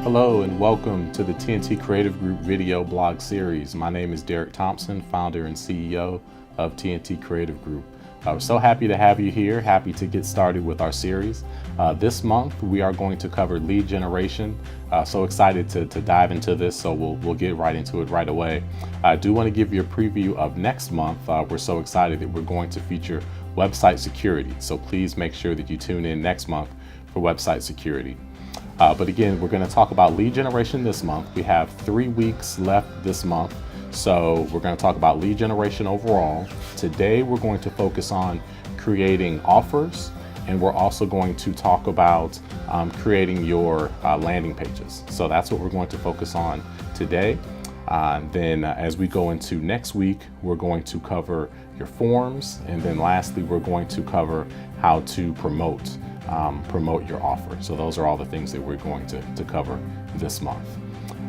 Hello and welcome to the TNT Creative Group video blog series. My name is Derek Thompson, founder and CEO of TNT Creative Group. We're so happy to have you here, happy to get started with our series. This month we are going to cover lead generation. So excited to dive into this, so we'll get right into it right away. I do want to give you a preview of next month. We're so excited that we're going to feature website security. So please make sure that you tune in next month for website security. But again, we're going to talk about lead generation this month. We have 3 weeks left this month. So we're going to talk about lead generation overall. Today, we're going to focus on creating offers, and we're also going to talk about creating your landing pages. So that's what we're going to focus on today. Then as we go into next week, we're going to cover your forms. And then lastly, we're going to cover how to promote your offer. So those are all the things that we're going to cover this month.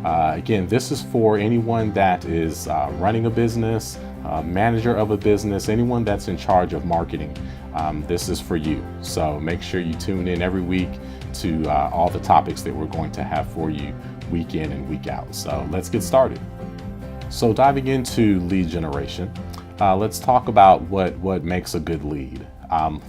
Again, this is for anyone that is running a business, manager of a business, anyone that's in charge of marketing. This is for you. So make sure you tune in every week to all the topics that we're going to have for you week in and week out. So let's get started. So diving into lead generation, let's talk about what makes a good lead.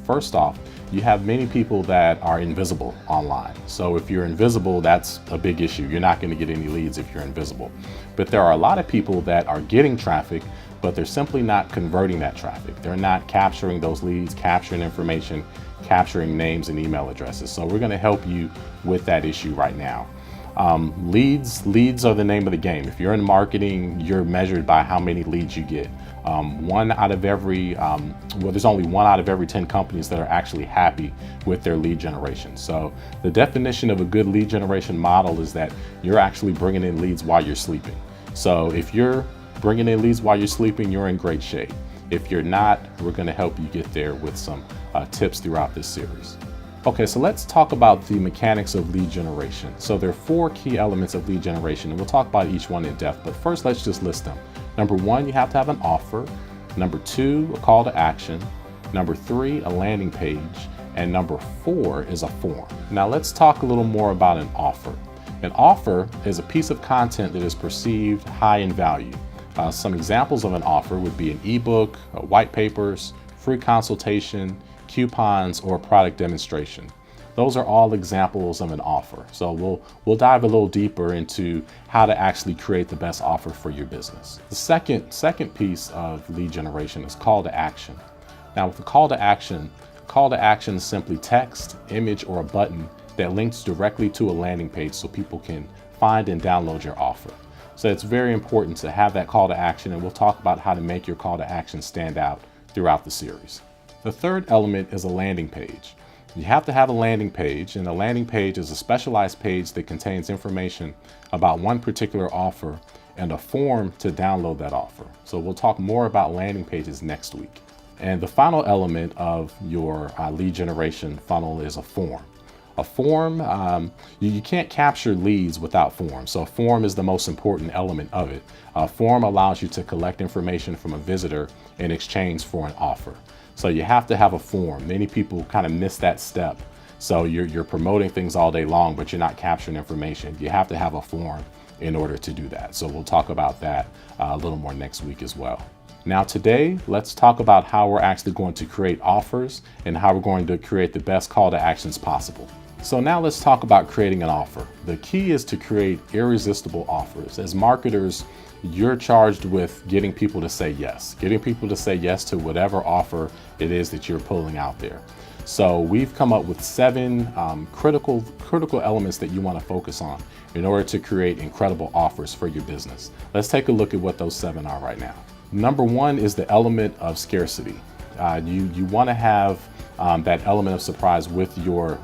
First off, you have many people that are invisible online. So if you're invisible, that's a big issue. You're not going to get any leads if you're invisible. But there are a lot of people that are getting traffic, but they're simply not converting that traffic. They're not capturing those leads, capturing information, capturing names and email addresses. So we're going to help you with that issue right now. Leads are the name of the game. If you're in marketing, you're measured by how many leads you get. There's only 1 out of every 10 companies that are actually happy with their lead generation. So the definition of a good lead generation model is that you're actually bringing in leads while you're sleeping. So if you're bringing in leads while you're sleeping, you're in great shape. If you're not, we're going to help you get there with some tips throughout this series. Okay, so let's talk about the mechanics of lead generation. So there are 4 key elements of lead generation, and we'll talk about each one in depth, but first let's just list them. Number 1, you have to have an offer. Number 2, a call to action. Number 3, a landing page. And number 4 is a form. Now let's talk a little more about an offer. An offer is a piece of content that is perceived high in value. Some examples of an offer would be an ebook, white papers, free consultation, coupons, or product demonstration. Those are all examples of an offer. So we'll dive a little deeper into how to actually create the best offer for your business. The second piece of lead generation is call to action. Now with the call to action is simply text, image, or a button that links directly to a landing page so people can find and download your offer. So it's very important to have that call to action, and we'll talk about how to make your call to action stand out throughout the series. The third element is a landing page. You have to have a landing page, and a landing page is a specialized page that contains information about one particular offer and a form to download that offer. So we'll talk more about landing pages next week. And the final element of your lead generation funnel is a form. A form, you can't capture leads without forms. So a form is the most important element of it. A form allows you to collect information from a visitor in exchange for an offer. So you have to have a form. Many people kind of miss that step. So you're promoting things all day long, but you're not capturing information. You have to have a form in order to do that. So we'll talk about that a little more next week as well. Now today, let's talk about how we're actually going to create offers and how we're going to create the best call to actions possible. So now let's talk about creating an offer. The key is to create irresistible offers. As marketers, you're charged with getting people to say yes to whatever offer it is that you're pulling out there. So we've come up with 7 critical elements that you want to focus on in order to create incredible offers for your business. Let's take a look at what those 7 are right now. Number 1 is the element of scarcity. You want to have that element of surprise with your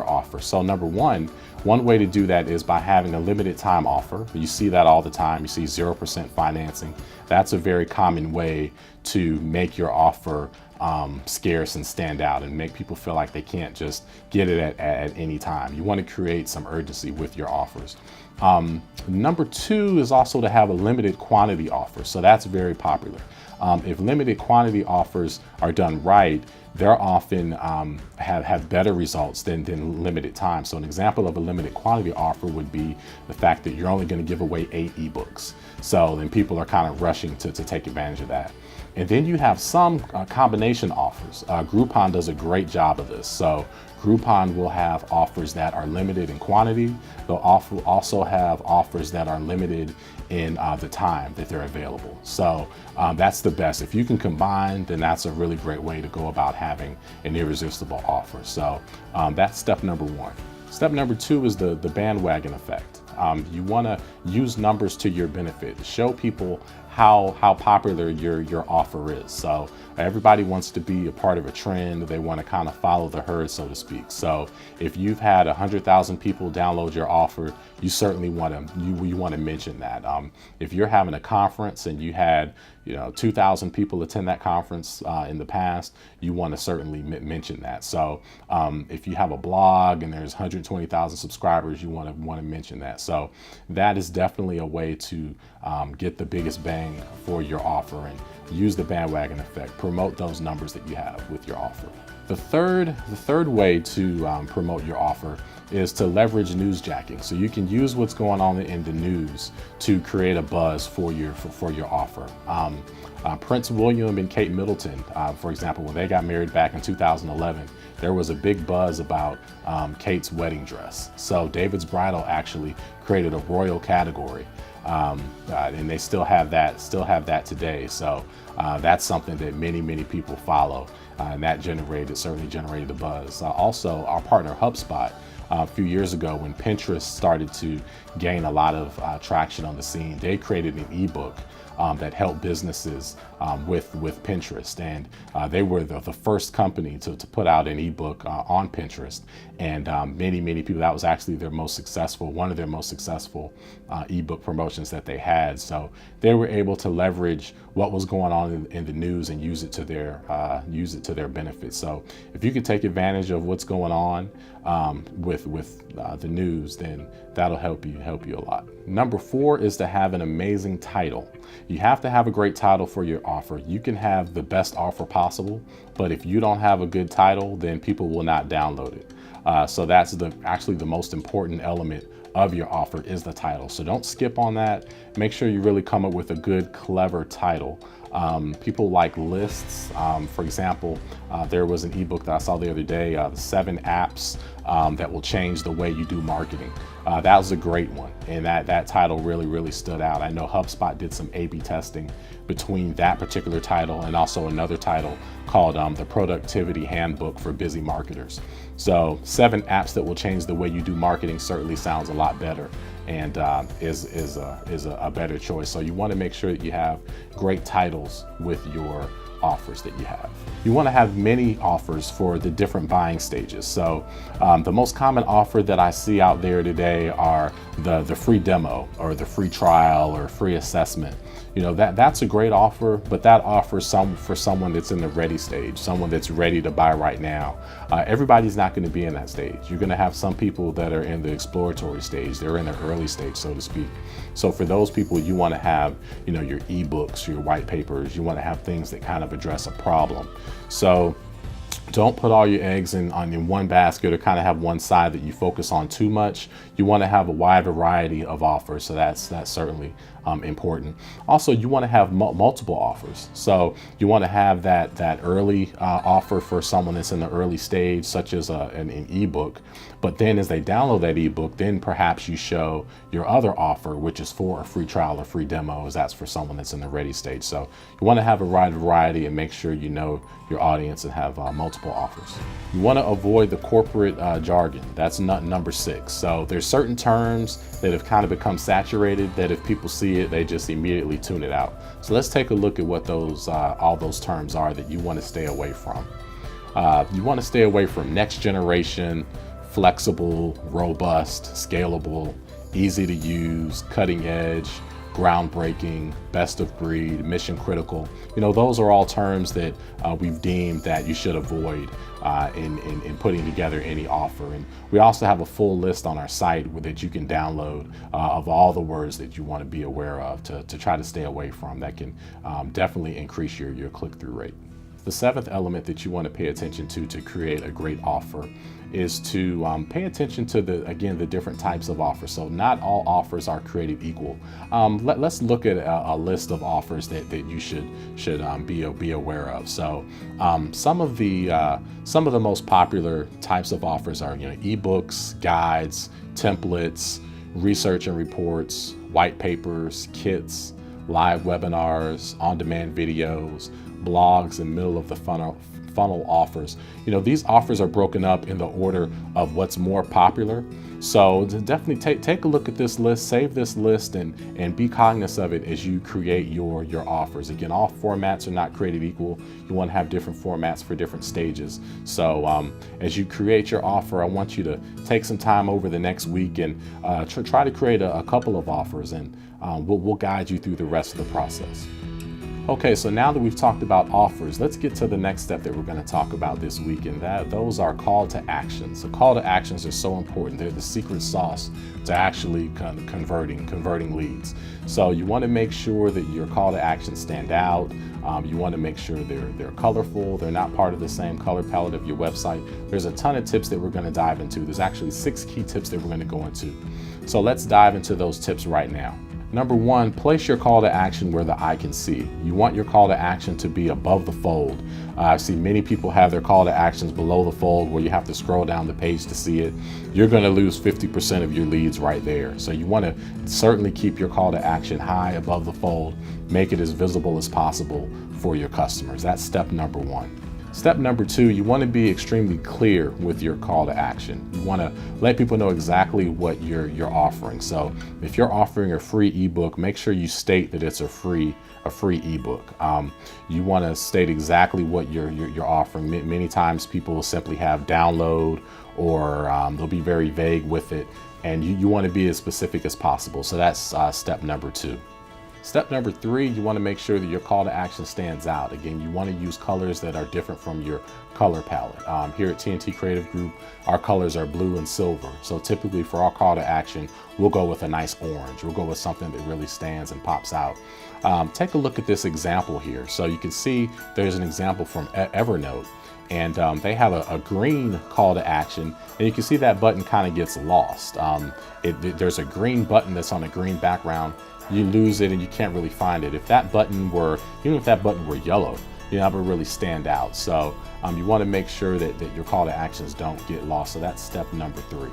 offer. So number 1 way to do that is by having a limited time offer. You see that all the time. You see 0% financing. That's a very common way to make your offer scarce and stand out and make people feel like they can't just get it at any time. You want to create some urgency with your offers. Number 2 is also to have a limited quantity offer. So that's very popular. if limited quantity offers are done right, they're often have better results than limited time. So an example of a limited quantity offer would be the fact that you're only going to give away 8 ebooks. So then people are kind of rushing to take advantage of that. And then you have some combination offers. Groupon does a great job of this. So Groupon will have offers that are limited in quantity. They'll also have offers that are limited in the time that they're available. So that's the best. If you can combine, then that's a really great way to go about having an irresistible offer. So that's step number 1. Step number 2 is the bandwagon effect. You want to use numbers to your benefit. Show people how popular your offer is. So everybody wants to be a part of a trend. They want to kind of follow the herd, so to speak. So if you've had 100,000 people download your offer, you certainly want to mention that. If you're having a conference and you had 2,000 people attend that conference in the past, you want to certainly mention that. So if you have a blog and there's 120,000 subscribers, you want to mention that. So that is definitely a way to get the biggest bang for your offer, and use the bandwagon effect. Promote those numbers that you have with your offer. The third way to promote your offer is to leverage newsjacking. So you can use what's going on in the news to create a buzz for your offer. Prince William and Kate Middleton, for example, when they got married back in 2011, there was a big buzz about Kate's wedding dress. So David's Bridal actually created a royal category. And they still have that today. So that's something that many people follow, and that certainly generated the buzz. Also, our partner HubSpot, a few years ago when Pinterest started to gain a lot of traction on the scene, they created an ebook that helped businesses with Pinterest, and they were the first company to put out an ebook on Pinterest, and many people, that was actually one of their most successful ebook promotions that they had. So they were able to leverage what was going on in the news and use it to their benefit. So if you can take advantage of what's going on with the news, then that'll help you a lot. Number 4 is to have an amazing title. You have to have a great title for your offer. You can have the best offer possible, but if you don't have a good title, then people will not download it. So that's actually the most important element of your offer, is the title. So don't skip on that. Make sure you really come up with a good, clever title. People like lists. For example, there was an ebook that I saw the other day, the 7 apps that will change the way you do marketing. That was a great one, and that title really stood out. I know HubSpot did some A/B testing between that particular title and also another title called the Productivity Handbook for Busy Marketers. So 7 apps that will change the way you do marketing certainly sounds a lot better, and is a better choice. So you want to make sure that you have great titles with your offers that you have. You want to have many offers for the different buying stages. So the most common offer that I see out there today are the free demo or the free trial or free assessment. That's a great offer, but that offers for someone that's in the ready stage, someone that's ready to buy right now. Everybody's not going to be in that stage. You're going to have some people that are in the exploratory stage. They're in the early stage, so to speak. So for those people, you want to have, your ebooks, your white papers. You want to have things that kind of address a problem. So don't put all your eggs in one basket, or kind of have one side that you focus on too much. You want to have a wide variety of offers, so that's certainly important. Also, you want to have multiple offers. So you want to have that early offer for someone that's in the early stage, such as an ebook. But then as they download that ebook, then perhaps you show your other offer, which is for a free trial or free demo, as that's for someone that's in the ready stage. So you want to have a wide variety and make sure you know your audience and have multiple offers. You want to avoid the corporate jargon. That's number 6. So there's certain terms that have kind of become saturated that if people see it, they just immediately tune it out. So let's take a look at what all those terms are that you want to stay away from. You want to stay away from next generation, flexible, robust, scalable, easy to use, cutting edge, groundbreaking, best of breed, mission critical. Those are all terms that we've deemed that you should avoid in putting together any offer. And we also have a full list on our site that you can download of all the words that you want to be aware of to try to stay away from that can definitely increase your click-through rate. The seventh element that you want to pay attention to create a great offer is to pay attention to the different types of offers. So not all offers are created equal. Let's look at a list of offers that you should be aware of. So some of the most popular types of offers are ebooks, guides, templates, research and reports, white papers, kits, live webinars, on-demand videos, blogs, and middle of the funnel offers. These offers are broken up in the order of what's more popular. So definitely take a look at this list, save this list, and be cognizant of it as you create your offers. Again, all formats are not created equal. You want to have different formats for different stages. So as you create your offer, I want you to take some time over the next week and try to create a couple of offers, and we'll guide you through the rest of the process. Okay, so now that we've talked about offers, let's get to the next step that we're going to talk about this week, and those are call to actions. The call to actions are so important. They're the secret sauce to actually converting leads. So you want to make sure that your call to actions stand out. You want to make sure they're colorful. They're not part of the same color palette of your website. There's a ton of tips that we're going to dive into. There's actually 6 key tips that we're going to go into. So let's dive into those tips right now. Number 1, place your call to action where the eye can see. You want your call to action to be above the fold. I see many people have their call to actions below the fold where you have to scroll down the page to see it. You're going to lose 50% of your leads right there. So you want to certainly keep your call to action high above the fold. Make it as visible as possible for your customers. That's step number 1. Step number 2, you want to be extremely clear with your call to action. You want to let people know exactly what you're offering. So if you're offering a free ebook, make sure you state that it's a free ebook. You want to state exactly what you're offering. Many times people will simply have download, or they'll be very vague with it, and you want to be as specific as possible. So that's step number 2. Step number 3, you want to make sure that your call to action stands out. Again, you want to use colors that are different from your color palette. Here at TNT Creative Group, our colors are blue and silver. So typically for our call to action, we'll go with a nice orange. We'll go with something that really stands and pops out. Take a look at this example here. So you can see there's an example from Evernote, and they have a green call to action, and you can see that button kind of gets lost. There's a green button that's on a green background. You lose it and you can't really find it. Even if that button were yellow, it would really stand out. So you want to make sure that your call to actions don't get lost. So that's step number 3.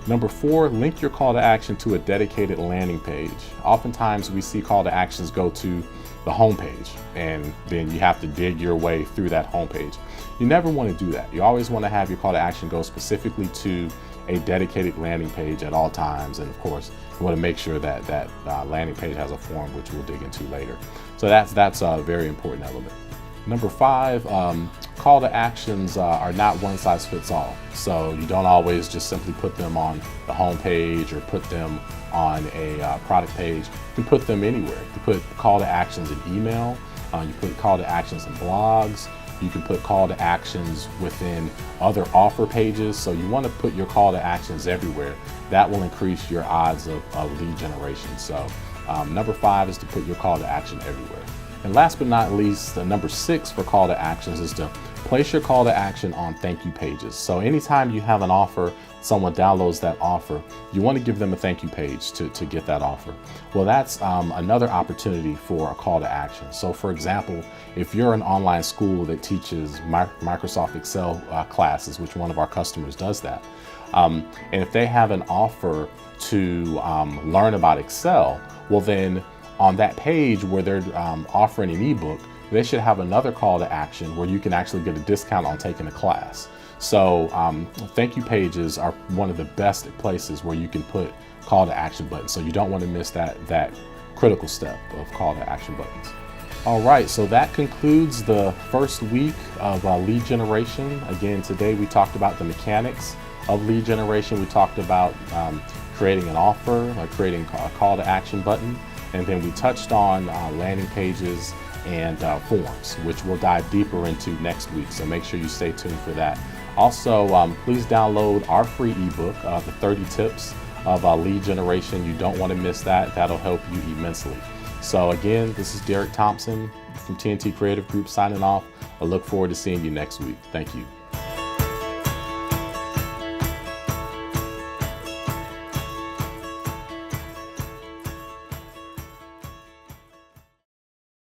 Number 4, link your call to action to a dedicated landing page. Oftentimes we see call to actions go to the home page, and then you have to dig your way through that home page. You never want to do that. You always want to have your call to action go specifically to a dedicated landing page at all times. And of course, you want to make sure that landing page has a form, which we'll dig into later. So that's a very important element. Number 5, call to actions are not one size fits all. So you don't always just simply put them on the home page or put them on a product page. You can put them anywhere. You can put call to actions in email. You put call to actions in blogs. You can put call to actions within other offer pages. So you want to put your call to actions everywhere. That will increase your odds of lead generation. So number 5 is to put your call to action everywhere. And last but not least, number 6 for call to actions is to place your call to action on thank you pages. So anytime you have an offer, someone downloads that offer, you want to give them a thank you page to get that offer. Well, that's another opportunity for a call to action. So for example, if you're an online school that teaches Microsoft Excel classes, which one of our customers does that, and if they have an offer to learn about Excel, well then on that page where they're offering an ebook, they should have another call to action where you can actually get a discount on taking a class. So thank you pages are one of the best places where you can put call to action buttons. So you don't want to miss that critical step of call to action buttons. All right, so that concludes the first week of lead generation. Again, today we talked about the mechanics of lead generation. We talked about creating an offer, creating a call to action button. And then we touched on landing pages and forms, which we'll dive deeper into next week. So make sure you stay tuned for that. Also, please download our free ebook, the 30 tips of lead generation. You don't want to miss that. That'll help you immensely. So again, this is Derek Thompson from TNT Creative Group signing off. I look forward to seeing you next week. Thank you.